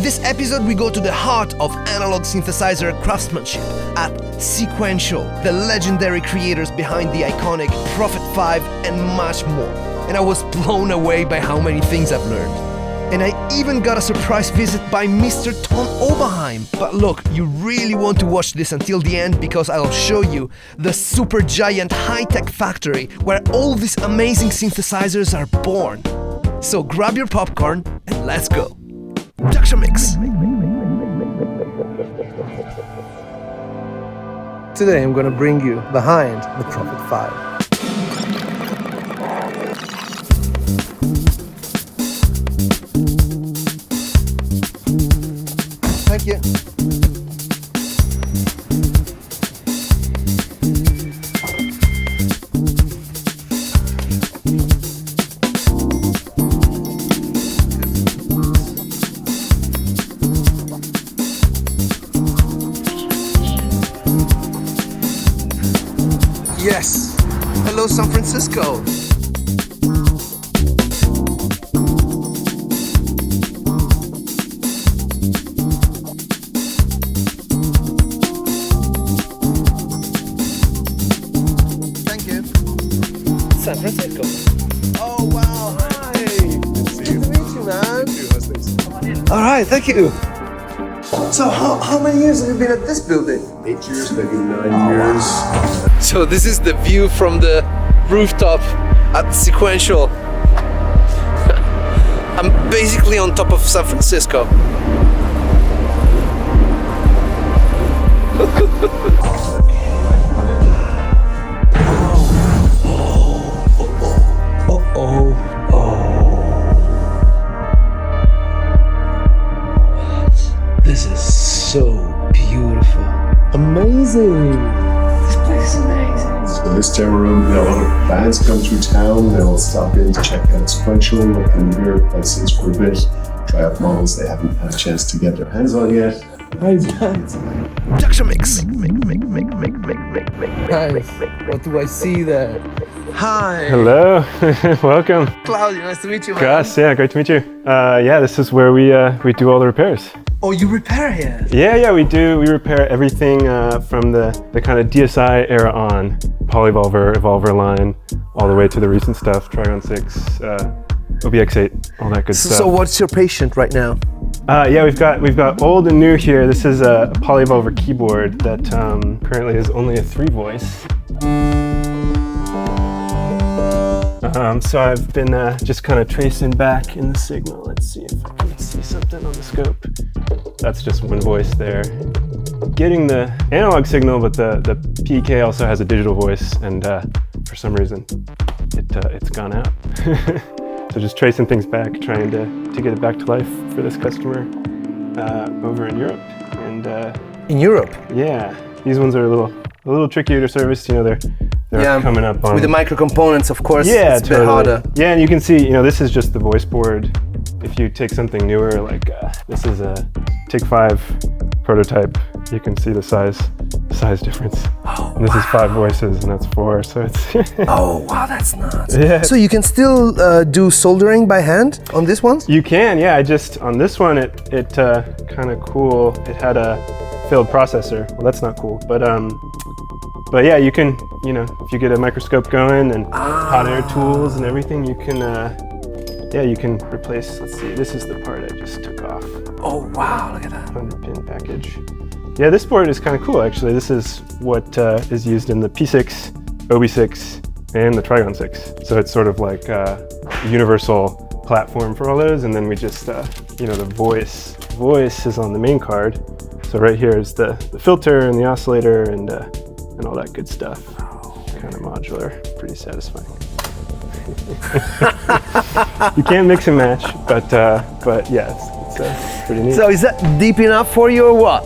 this episode we go to the heart of analog synthesizer craftsmanship at Sequential, the legendary creators behind the iconic Prophet 5 and much more. And I was blown away by how many things I've learned. And I even got a surprise visit by Mr. Tom Oberheim. But look, you really want to watch this until the end because I'll show you the super giant high-tech factory where all these amazing synthesizers are born. So grab your popcorn and let's go. Production Mix. Today I'm gonna bring you behind the Prophet 5. Thank you. Yes. Hello, San Francisco. San Francisco. Oh wow, hi! Good to meet you, man. All right, thank you. So how many years have you been at this building? 8 years, maybe 9 years. So this is the view from the rooftop at Sequential. I'm basically on top of San Francisco. This is so beautiful. Amazing. This place is amazing. So this time around, a lot of bands come through town. They'll stop in to check out Sequential, look in here, play synths for a bit, try out models they haven't had a chance to get their hands on yet. Nice. Production Mix. Nice. What do I see there? Hi. Hello. Welcome. Claudio, nice to meet you, man. Gus, yeah, great to meet you. Yeah, this is where we do all the repairs. Oh, you repair here? Yeah, we do. We repair everything from the kind of DSI era on, Polyvolver, Evolver line, all the way to the recent stuff, Trigon 6, OBX8, all that good stuff. So what's your patient right now? Yeah, we've got old and new here. This is a Polyvolver keyboard that currently is only a 3-voice. So I've been just kind of tracing back in the signal. Let's see if I can see something on the scope. That's just one voice there. Getting the analog signal, but the PK also has a digital voice, and for some reason it's gone out. So just tracing things back, trying to get it back to life for this customer over in Europe. And in Europe? Yeah, these ones are a little trickier to service. You know, they're coming up on with the micro components, of course. Yeah, it's a bit harder. Yeah, and you can see, this is just the voice board. If you take something newer, like this is a TIG-5 prototype, you can see the size difference. Oh, and this is 5 voices, and that's 4, so it's. Oh wow, that's nuts. Yeah. So you can still do soldering by hand on this one? You can, yeah. On this one, it kind of cool. It had a failed processor. Well, that's not cool, but yeah, you can, if you get a microscope going and hot air tools and everything, you can, you can replace, let's see, this is the part I just took off. Oh wow, look at that. 100-pin package. Yeah, this board is kind of cool, actually. This is what is used in the P6, OB6, and the Trigon 6. So it's sort of like a universal platform for all those, and then we just, the voice is on the main card. So right here is the filter and the oscillator and all that good stuff. Kind of modular, pretty satisfying. You can't mix and match, but yeah, it's pretty neat. So is that deep enough for you or what?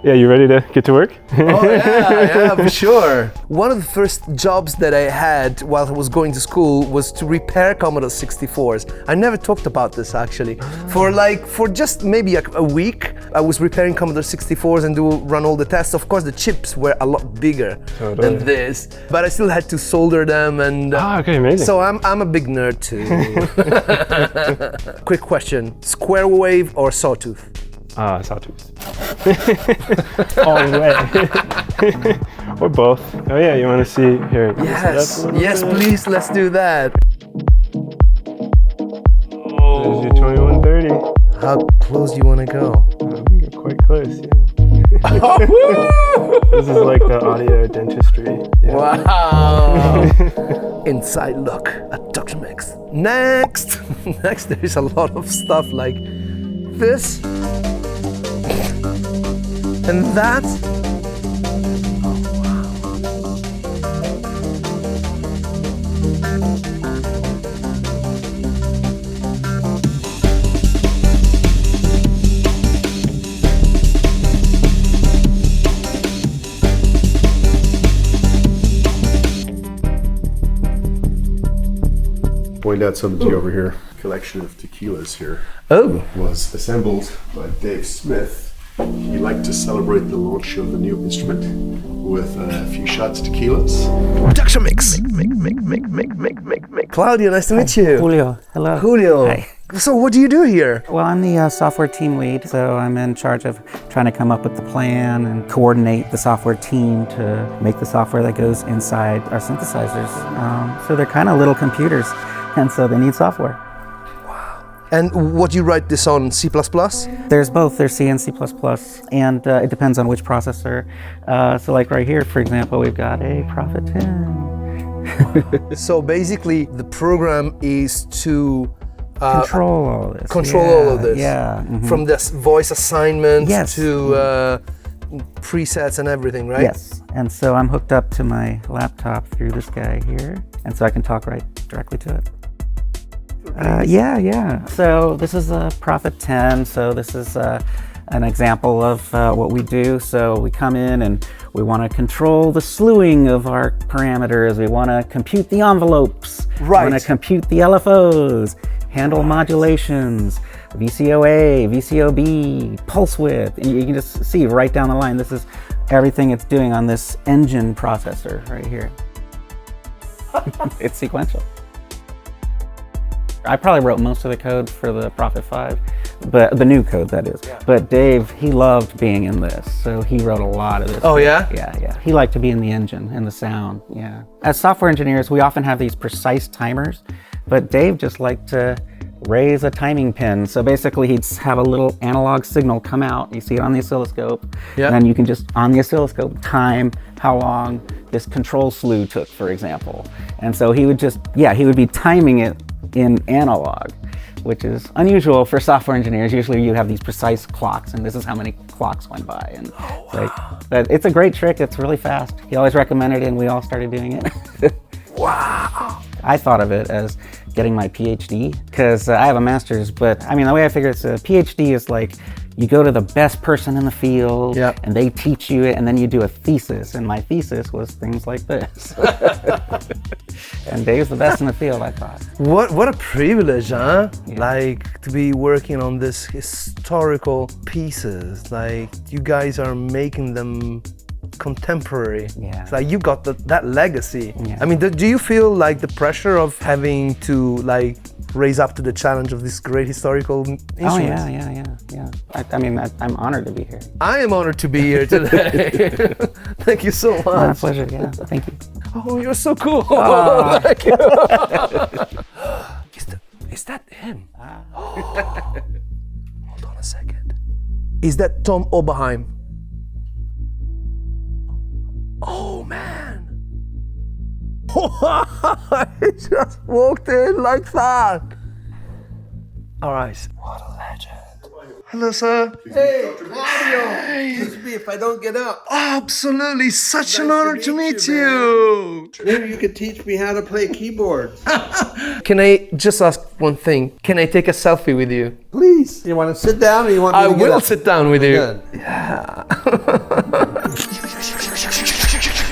Yeah, you ready to get to work? Oh yeah, for sure. One of the first jobs that I had while I was going to school was to repair Commodore 64s. I never talked about this actually. For just maybe a week, I was repairing Commodore 64s and run all the tests. Of course, the chips were a lot bigger than this, but I still had to solder them and. Okay, amazing. So I'm a big nerd too. Quick question, square wave or sawtooth? Sawtooth. All the way. Or both. Oh yeah, you want to see here? Yes, please, let's do that. There's your 2130. How close do you want to go? You're quite close, yeah. This is like the audio dentistry. Yeah. Wow! Inside look at Dr. Mix. Next, there is a lot of stuff like this and that. Point out something to you over here. Collection of tequilas here Oh, was assembled by Dave Smith. He liked to celebrate the launch of the new instrument with a few shots of tequilas. Dr. Mix. Claudio, nice to meet you. Julio, hello. Julio. Hi. So what do you do here? Well, I'm the software team lead, so I'm in charge of trying to come up with the plan and coordinate the software team to make the software that goes inside our synthesizers. So they're kind of little computers, and so they need software. And what do you write this on, C++? There's both, there's C and C++, and it depends on which processor. So like right here, for example, we've got a Prophet 10. So basically, the program is to Control all of this. all of this. Yeah. Mhm. From this voice assignment Yes. to presets and everything, right? Yes, and so I'm hooked up to my laptop through this guy here, and so I can talk right directly to it. Yeah. So this is a Prophet 10, so this is an example of what we do. So we come in and we want to control the slewing of our parameters. We want to compute the envelopes. Right. We want to compute the LFOs, handle modulations, VCOA, VCOB, pulse width, and you can just see right down the line, this is everything it's doing on this engine processor right here. It's sequential. I probably wrote most of the code for the Prophet 5, but the new code, that is. Yeah. But Dave, he loved being in this, so he wrote a lot of this. Oh, yeah? Yeah. He liked to be in the engine and the sound, yeah. As software engineers, we often have these precise timers, but Dave just liked to raise a timing pin. So basically he'd have a little analog signal come out. You see it on the oscilloscope. Yeah. And then you can just, on the oscilloscope, time how long this control slew took, for example. And so he would just, he would be timing it in analog, which is unusual for software engineers. Usually you have these precise clocks, and this is how many clocks went by. And but it's a great trick. It's really fast. He always recommended it, and we all started doing it. Wow. I thought of it as getting my PhD, because I have a master's, but I mean, the way I figure it's a PhD is like, you go to the best person in the field, and they teach you it, and then you do a thesis, and my thesis was things like this. And Dave's the best in the field, I thought. What a privilege, huh? Yeah. Like, to be working on this historical pieces. Like, you guys are making them contemporary. Yeah. It's like you got that legacy. Yeah. I mean, do you feel like the pressure of having to like raise up to the challenge of this great historical instrument? Oh yeah. I mean, I'm honored to be here. I am honored to be here today. Thank you so much. My pleasure, yeah. Thank you. Oh, you're so cool. Is that him? Hold on a second. Is that Tom Oberheim? Oh man! He just walked in like that. All right. What a legend. Hello, sir. Hey, Claudio. Excuse me if I don't get up. Absolutely, such an Nice honor to meet you. Maybe you could teach me how to play keyboard. Can I just ask one thing? Can I take a selfie with you? Please. You want to sit down or you want me I to get will up? sit down with you. Good. Yeah.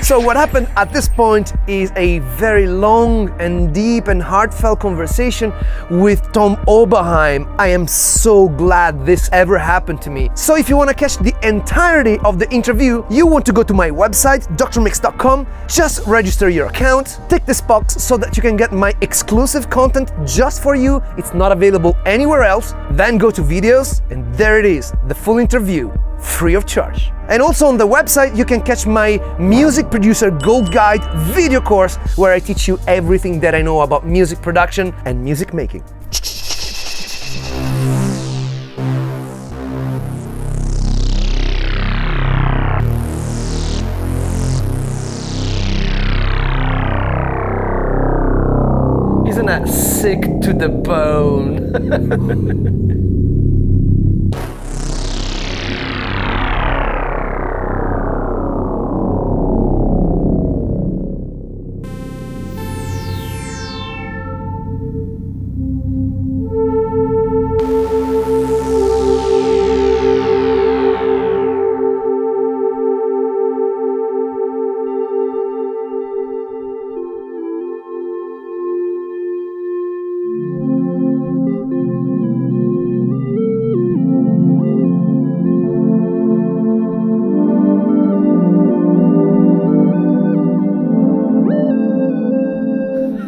So what happened at this point is a very long and deep and heartfelt conversation with Tom Oberheim. I am so glad this ever happened to me. So if you want to catch the entirety of the interview, you want to go to my website, drmix.com, just register your account, tick this box so that you can get my exclusive content just for you. It's not available anywhere else. Then go to videos, and there it is, the full interview, free of charge. And also on the website you can catch my Music Producer Gold Guide video course where I teach you everything that I know about music production and music making. Isn't that sick to the bone?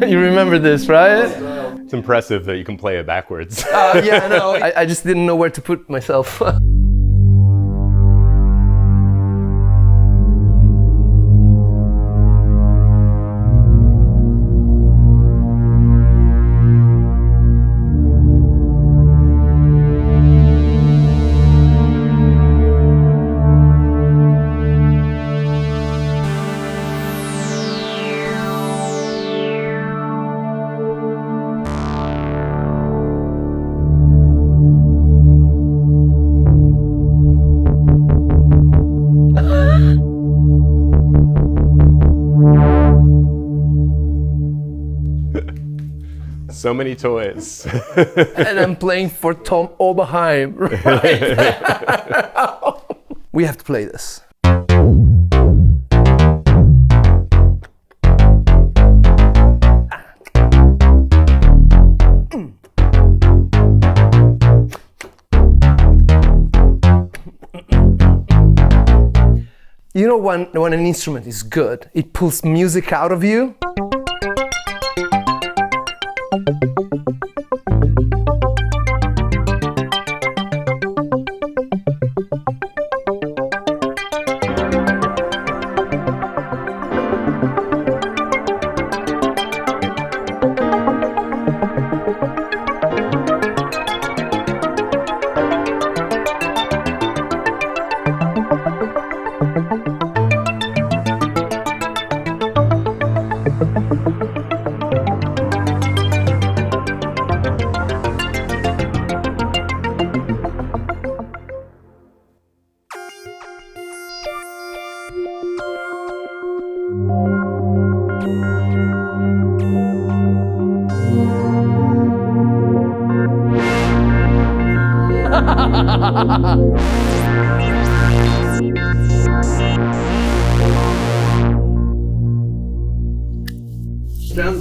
You remember this, right? It's impressive that you can play it backwards. Yeah, no, I just didn't know where to put myself. So many toys. And I'm playing for Tom Oberheim right now. We have to play this. You know when an instrument is good, it pulls music out of you.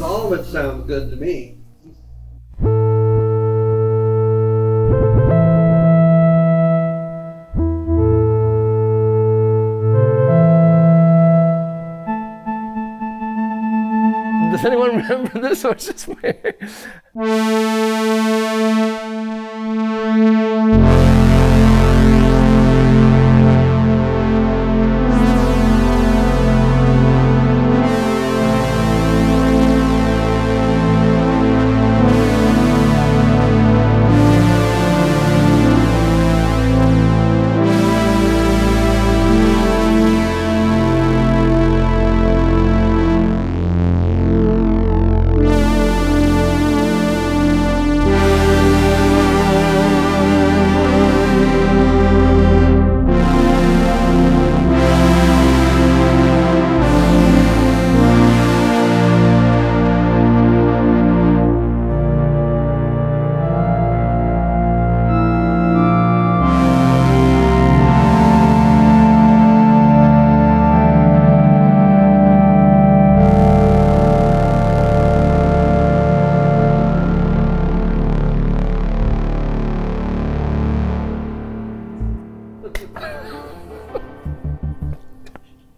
All of it sounds good to me. Does anyone remember this, or just me?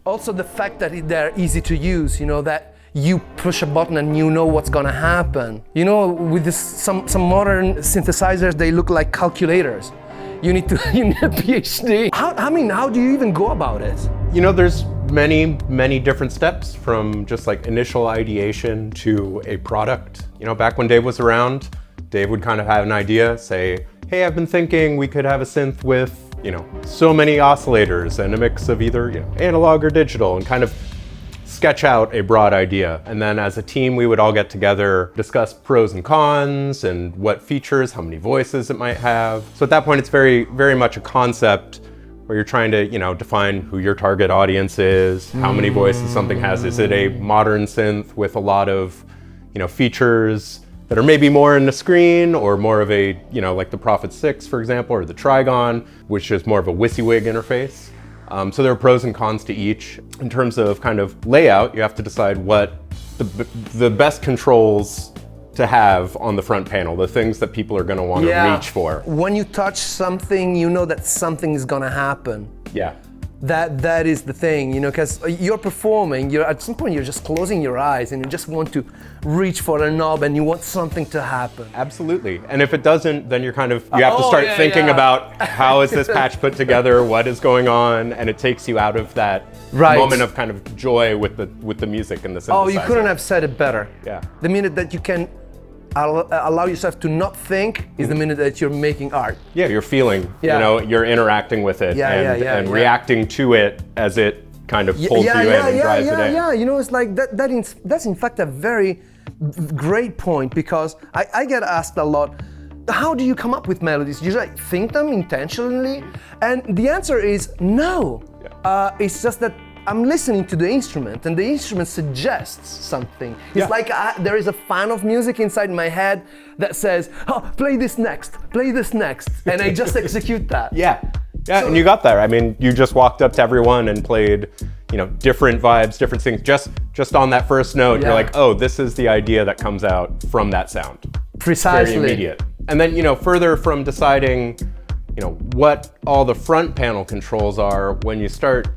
Also the fact that they're easy to use, you know, that you push a button and you know what's gonna happen. You know, with some modern synthesizers, they look like calculators. You need a PhD. How do you even go about it? You know, there's many different steps from just like initial ideation to a product. You know, back when Dave was around, Dave would kind of have an idea, say, hey, I've been thinking we could have a synth with, you know, so many oscillators and a mix of either, you know, analog or digital, and kind of sketch out a broad idea. And then as a team, we would all get together, discuss pros and cons and what features, how many voices it might have. So at that point, it's very much a concept where you're trying to, you know, define who your target audience is, how many voices something has. Is it a modern synth with a lot of, you know, features that are maybe more in the screen, or more of a, you know, like the Prophet 6, for example, or the Trigon, which is more of a WYSIWYG interface. So there are pros and cons to each. In terms of kind of layout, you have to decide what the best controls to have on the front panel, the things that people are going to want to reach for. When you touch something, you know that something is going to happen. Yeah. That is the thing, you know, because you're performing, at some point you're just closing your eyes and you just want to reach for a knob and you want something to happen. Absolutely. And if it doesn't, then you have to start thinking about how is this patch put together, what is going on, and it takes you out of that moment of kind of joy with the music and the synthesizer. Oh, you couldn't have said it better. Yeah. The minute that you can allow yourself to not think is the minute that you're making art. Yeah, you're feeling, you know, you're interacting with it and reacting to it as it kind of pulls you in and drives it in. Yeah, you know, it's like that's in fact a very great point, because I get asked a lot, how do you come up with melodies? Do you like think them intentionally? And the answer is no. It's just that I'm listening to the instrument and the instrument suggests something. It's like there is a fan of music inside my head that says, oh, play this next, and I just execute that. Yeah, so, and you got there. I mean, you just walked up to everyone and played, you know, different vibes, different things. Just on that first note, you're like, oh, this is the idea that comes out from that sound. Precisely. Very immediate. And then, you know, further from deciding, you know, what all the front panel controls are, when you start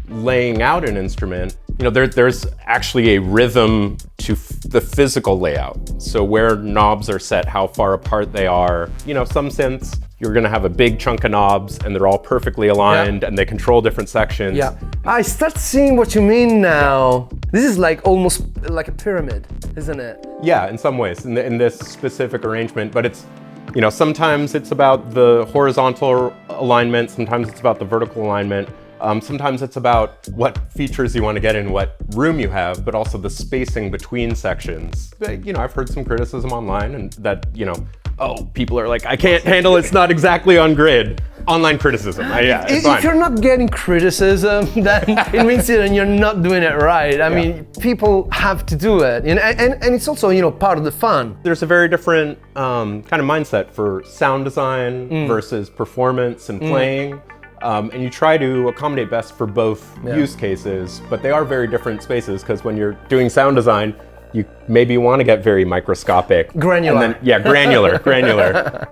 laying out an instrument, you know, there's actually a rhythm to the physical layout. So where knobs are set, how far apart they are. You know, some synths, you're gonna have a big chunk of knobs and they're all perfectly aligned and they control different sections. Yeah, I start seeing what you mean now. This is like almost like a pyramid, isn't it? Yeah, in some ways, in this specific arrangement, but it's, you know, sometimes it's about the horizontal alignment, sometimes it's about the vertical alignment. Sometimes it's about what features you want to get in what room you have, but also the spacing between sections. You know, I've heard some criticism online and that, you know, oh, people are like, I can't handle it's not exactly on grid. Online criticism, it's fine. If you're not getting criticism, then it means that you're not doing it right. I mean, people have to do it. And it's also, you know, part of the fun. There's a very different kind of mindset for sound design versus performance and playing. And you try to accommodate best for both use cases, but they are very different spaces, because when you're doing sound design, you maybe want to get very microscopic. Granular. And then, granular.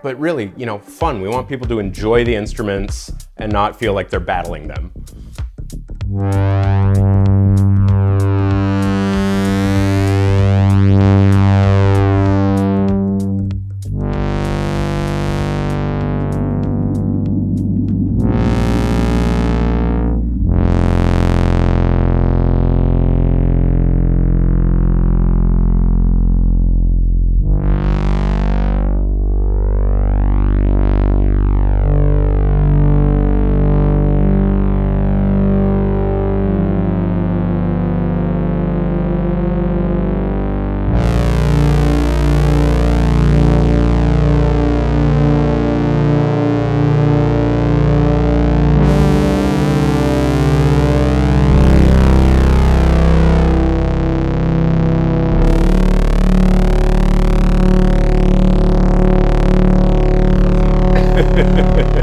But really, you know, fun. We want people to enjoy the instruments and not feel like they're battling them.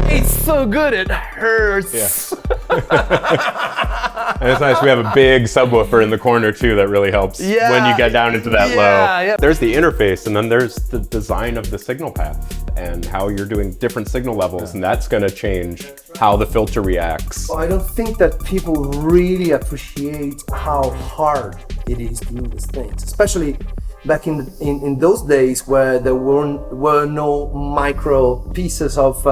It's so good, it hurts. Yeah. And it's nice, we have a big subwoofer in the corner too that really helps Yeah. when you get down into that low. Yeah. There's the interface, and then there's the design of the signal path and how you're doing different signal levels, and that's gonna change how the filter reacts. I don't think that people really appreciate how hard it is to do these things, especially back in those days where there were no micro pieces of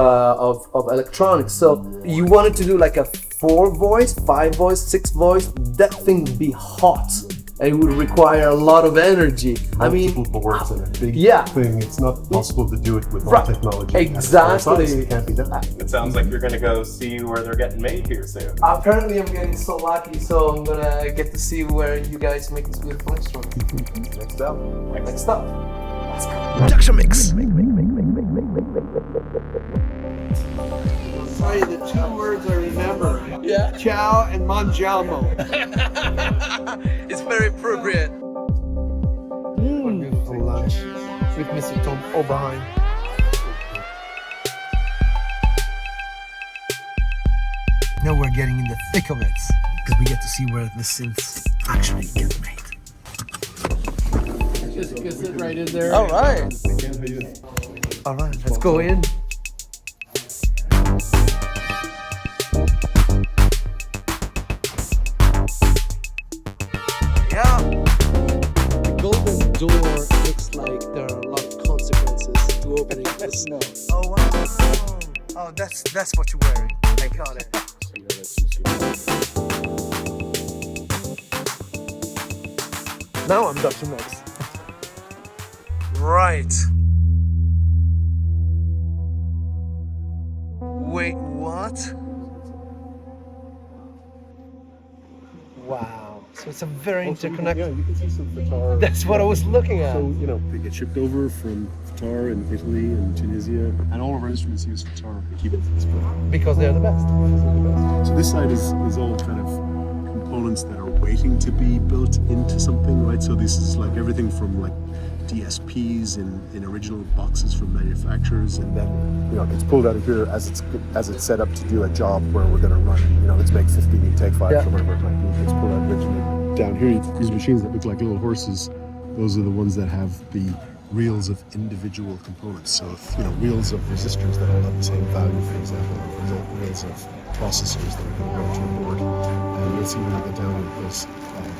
electronics. So you wanted to do like a 4-voice, 5-voice, 6-voice. That thing would be hot. And it would require a lot of energy. I mean, multiple boards and a big yeah. thing. It's not possible to do it with Right. all technology. Exactly. It can't be done. It sounds like you're gonna go see where they're getting made here soon. Apparently, I'm getting so lucky, so I'm gonna get to see where you guys make this beautiful instrument. Next up. Next up. Production mix. I'll tell you the 2 words I remember. Yeah. Ciao and mangiamo. It's very appropriate. Beautiful lunch with Mr. Tom Oberheim. Now we're getting in the thick of it because we get to see where the synths actually get made. Just sit right in there. All right. All right, let's go in. Yeah. The golden door looks like there are a lot of consequences to opening this. No. Oh wow! Oh, that's what you're wearing. I got it. Now I'm Dr. Max. Right. Wait, what? Wow. So it's a very Yeah, interconnected. you can see some guitar. That's what I was looking at. So, you know, they get shipped over from Qatar and Italy and Tunisia, and all of our instruments use Qatar to keep it this way. Because they're the best. So this side is all kind of components that are waiting to be built into something, right? So this is like everything from like DSPs in original boxes from manufacturers, and then it's pulled out of here as it's set up to do a job where we're going to run. Let's make 50, we take 5 from whatever it might be. It's pulled out originally. Down here, these machines that look like little horses, those are the ones that have the reels of individual components. So, reels of resistors that all have the same value, for example, reels of processors that are going to go to a board. And you'll see when we get down into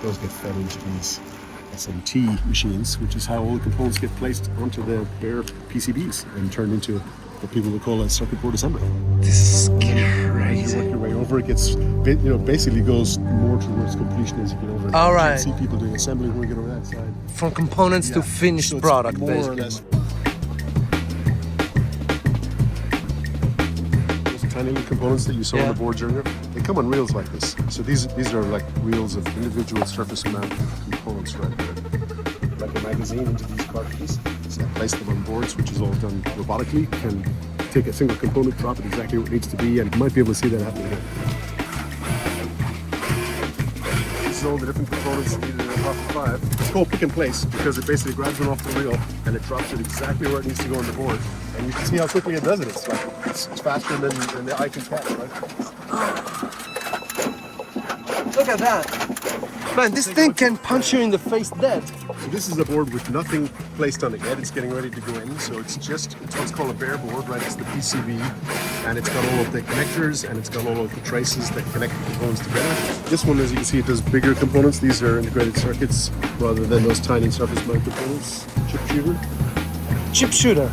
those get fed into these SMT machines, which is how all the components get placed onto the bare PCBs and turned into what people would call a circuit board assembly. This is You crazy. work your way over, it gets, basically goes more towards completion as you get over. All You right. can see people doing assembly when we get over that side. From components to Yeah. finished So it's product, more or basically. less. Those tiny little components that you saw on Yeah. the boards earlier, they come on reels like this. So these are like reels of individual surface mount components right there. Like a magazine into these cartridges. So I place them on boards, which is all done robotically. Can take a single component, drop it exactly where it needs to be, and you might be able to see that happening here. This is all the different components needed in a Prophet 5. It's called pick and place because it basically grabs one off the reel and it drops it exactly where it needs to go on the board. And you can see how quickly it does it. It's faster than the eye can catch, right? Look at that. Man, this thing can punch you in the face dead. So this is a board with nothing placed on it yet. It's getting ready to go in. So it's what's called a bare board, right? It's the PCB, and it's got all of the connectors, and it's got all of the traces that connect the components together. This one, as you can see, it does bigger components. These are integrated circuits rather than those tiny surface mount components. Chip shooter. Chip shooter.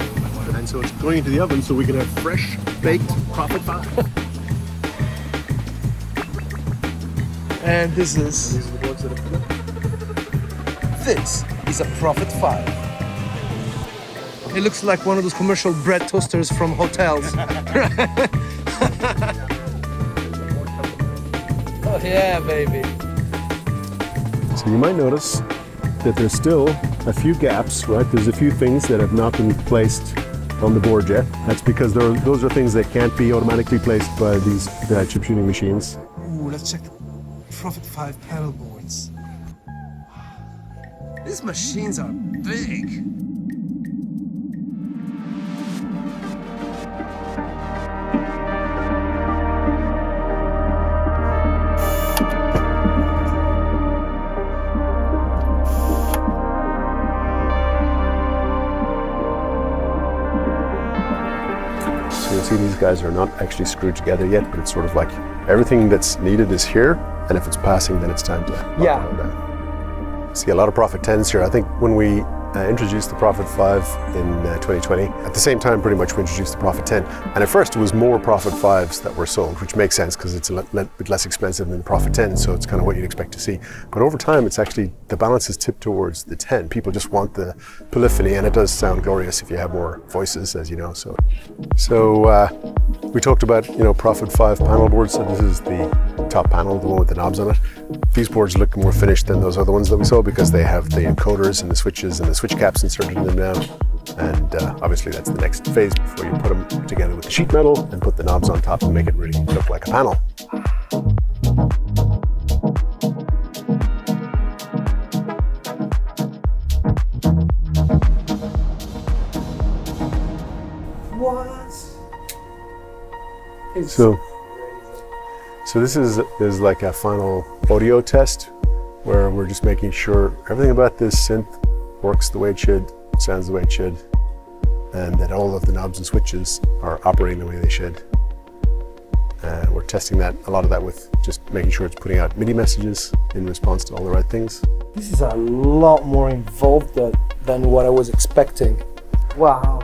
And so it's going into the oven so we can have fresh, baked Prophet 5. And this is These are the boards that have come up. this is a Prophet 5. It looks like one of those commercial bread toasters from hotels. Oh yeah, baby. So you might notice that there's still a few gaps, right? There's a few things that have not been placed on the board yet. That's because those are things that can't be automatically placed by these chip shooting machines. Ooh, let's check the Prophet 5 pedal boards. These machines are big. guys are not actually screwed together yet, but it's sort of like everything that's needed is here, and if it's passing, then it's time to lock it down. See a lot of Prophet 10s here. I think when we introduced the Prophet 5 in 2020, at the same time pretty much we introduced the Prophet 10, and at first it was more Prophet 5s that were sold, which makes sense because it's a bit less expensive than the Prophet 10, so it's kind of what you'd expect to see. But over time it's actually, the balance is tipped towards the 10. People just want the polyphony, and it does sound glorious if you have more voices, as you know. So we talked about, you know, Prophet 5 panel boards. So this is the top panel, the one with the knobs on it. These boards look more finished than those other ones that we saw because they have the encoders and the switches and the switch caps inserted in them now. And obviously that's the next phase before you put them together with the sheet metal and put the knobs on top and make it really look like a panel. So this is like a final audio test where we're just making sure everything about this synth works the way it should, sounds the way it should, and that all of the knobs and switches are operating the way they should. And we're testing that, a lot of that with just making sure it's putting out MIDI messages in response to all the right things. This is a lot more involved than what I was expecting. Wow.